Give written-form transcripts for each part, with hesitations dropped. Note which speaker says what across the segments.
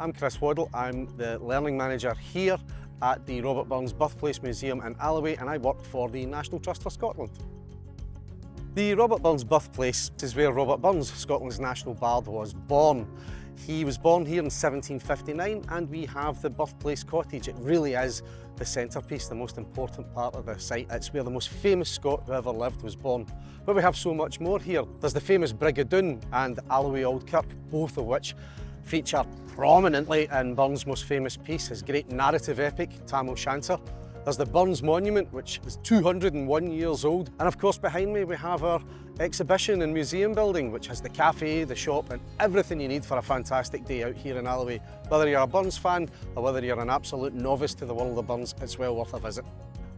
Speaker 1: I'm Chris Waddle. I'm the Learning Manager here at the Robert Burns Birthplace Museum in Alloway, and I work for the National Trust for Scotland. The Robert Burns Birthplace is where Robert Burns, Scotland's national bard, was born. He was born here in 1759, and we have the Birthplace Cottage. It really is the centrepiece, the most important part of the site. It's where the most famous Scot who ever lived was born. But we have so much more here. There's the famous Brigg of Doon and Alloway Old Kirk, both of which feature prominently in Burns' most famous piece, his great narrative epic, Tam O'Shanter. There's the Burns Monument, which is 201 years old. And of course, behind me, we have our exhibition and museum building, which has the cafe, the shop, and everything you need for a fantastic day out here in Alloway. Whether you're a Burns fan or whether you're an absolute novice to the world of Burns, it's well worth a visit.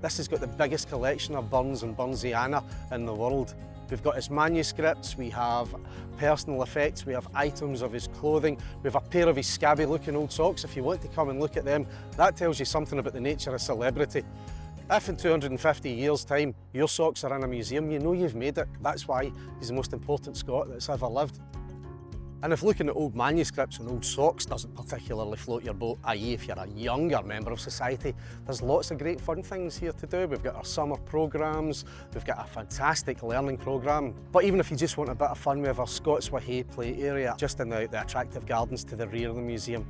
Speaker 1: This has got the biggest collection of Burns and Burnsiana in the world. We've got his manuscripts, we have personal effects, we have items of his clothing, we have a pair of his scabby looking old socks. If you want to come and look at them, that tells you something about the nature of celebrity. If in 250 years' time your socks are in a museum, you know you've made it. That's why he's the most important Scot that's ever lived. And if looking at old manuscripts and old socks doesn't particularly float your boat, i.e. if you're a younger member of society, there's lots of great fun things here to do. We've got our summer programmes, we've got a fantastic learning programme. But even if you just want a bit of fun, we have our Scots Wha Hae play area just in the attractive gardens to the rear of the museum.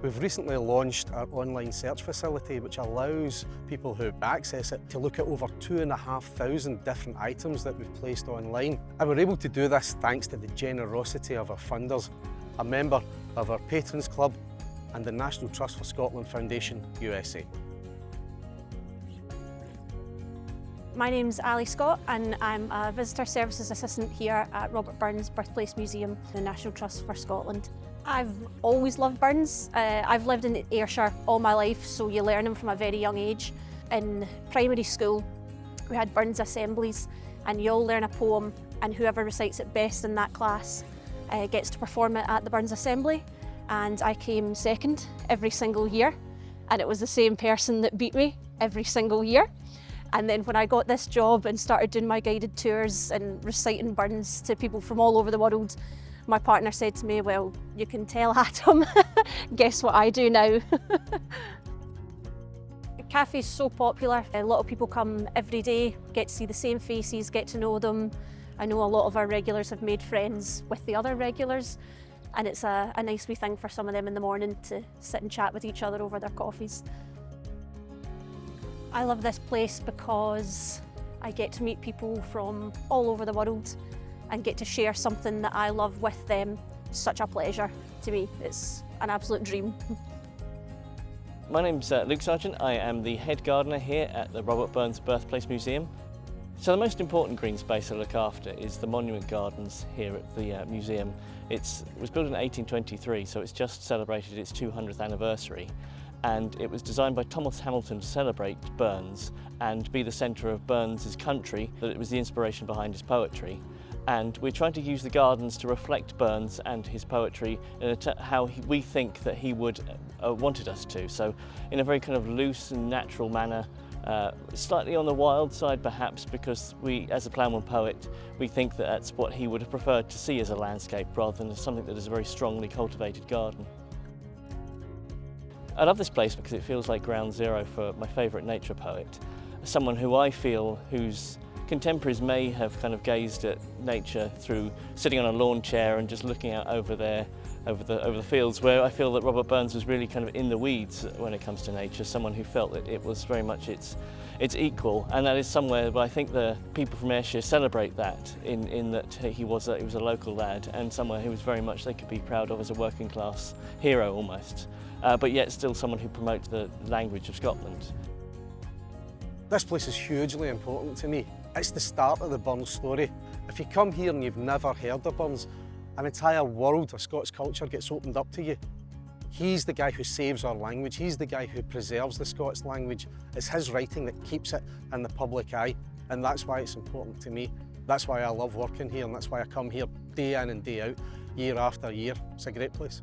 Speaker 1: We've recently launched our online search facility, which allows people who access it to look at over 2,500 different items that we've placed online. And we're able to do this thanks to the generosity of our funders, a member of our Patrons Club and the National Trust for Scotland Foundation, USA.
Speaker 2: My name's Ali Scott and I'm a Visitor Services Assistant here at Robert Burns Birthplace Museum, the National Trust for Scotland. I've always loved Burns. I've lived in Ayrshire all my life, so you learn them from a very young age. In primary school, we had Burns assemblies and you all learn a poem, and whoever recites it best in that class gets to perform it at the Burns Assembly. And I came second every single year, and it was the same person that beat me every single year. And then when I got this job and started doing my guided tours and reciting Burns to people from all over the world, my partner said to me, well, you can tell Adam, guess what I do now? The cafe's so popular, a lot of people come every day, get to see the same faces, get to know them. I know a lot of our regulars have made friends with the other regulars, and it's a nice wee thing for some of them in the morning to sit and chat with each other over their coffees. I love this place because I get to meet people from all over the world and get to share something that I love with them. Such a pleasure to me. It's an absolute dream.
Speaker 3: My name's Luke Sargent. I am the head gardener here at the Robert Burns Birthplace Museum. So the most important green space I look after is the monument gardens here at the museum. It was built in 1823, so it's just celebrated its 200th anniversary. And it was designed by Thomas Hamilton to celebrate Burns and be the centre of Burns' country, that it was the inspiration behind his poetry. And we're trying to use the gardens to reflect Burns and his poetry in how we think that he would wanted us to. So in a very kind of loose and natural manner, slightly on the wild side perhaps, because we, as a Ploughman poet, we think that that's what he would have preferred to see as a landscape rather than as something that is a very strongly cultivated garden. I love this place because it feels like ground zero for my favourite nature poet, someone who I feel whose contemporaries may have kind of gazed at nature through sitting on a lawn chair and just looking out over there, over the fields, where I feel that Robert Burns was really kind of in the weeds when it comes to nature, someone who felt that it was very much its equal, and that is somewhere where I think the people from Ayrshire celebrate that in that he was a local lad and someone who was very much they could be proud of as a working class hero almost, but yet still someone who promotes the language of Scotland.
Speaker 1: This place is hugely important to me. It's the start of the Burns story. If you come here and you've never heard of Burns, an entire world of Scots culture gets opened up to you. He's the guy who saves our language. He's the guy who preserves the Scots language. It's his writing that keeps it in the public eye, and that's why it's important to me. That's why I love working here, and that's why I come here day in and day out, year after year. It's a great place.